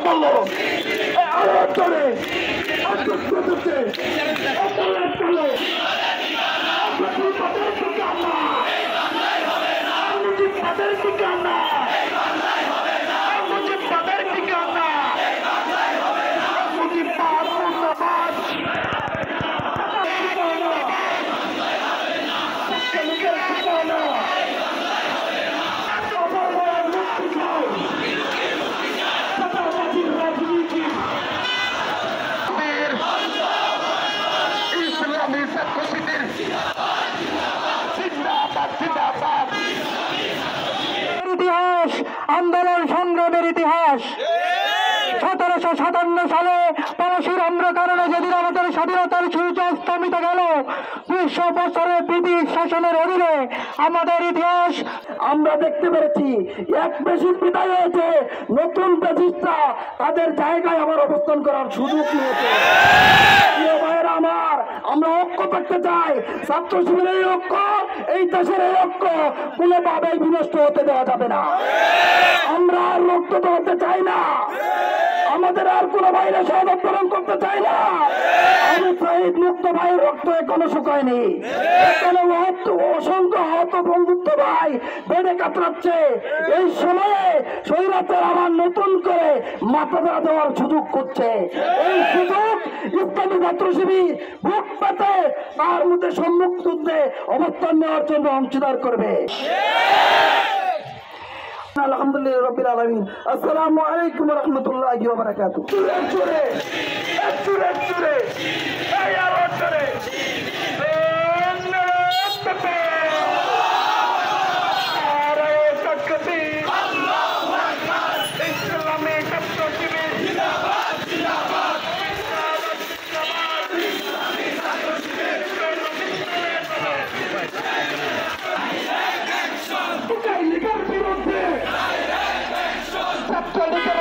বলো আরো করে ইতিহাস আন্দোলন সংগ্রামের ইতিহাস 1757 সালে পলাশীর কারণে যেদিন আমাদের স্বাধীনতার সূর্য অস্তমিত গেল 200 বছরের ব্রিটিশ শাসনের অধীনে আমাদের ইতিহাস আমরা দেখতে পেরেছি। এক পেশির বিদায় হয়েছে, নতুন পেশিস্টরা তাদের জায়গায় আবার অবস্থান করার সুযোগ নিয়েছে। ভাইয়েরা আমার, আমরা ঐক্য করতে চাই। ছাত্র শিবিরের এই ঐক্য, এই দেশের এই ঐক্য কোনোভাবেই বিনষ্ট হতে দেওয়া যাবে না। আমরা আর রক্ত হতে চাই না, আমাদের আর কোন ভাইরা শহীদ পালন করতে চাই না। আমি শহীদ মুক্ত ভাইয়ের রক্ত এখনো শুকায়নি, এখনো অসংখ্য হত বন্ধুত্ব ভাই বেড়ে কাতরাচ্ছে। এই সময়ে শহীদের আমার নতুন করে মাথা দেওয়ার সুযোগ করছে। এই সুযোগ ইসলামী ছাত্র শিবির বুক পেতে তার মধ্যে সম্মুখ যুদ্ধে অবস্থান নেওয়ার জন্য অংশীদার করবে। আলহামদুলিল্লাহ রাব্বিল আলামিন। আসসালামু আলাইকুম ওয়া রাহমাতুল্লাহি ওয়া বারাকাতুহু। ছাত্রলীগের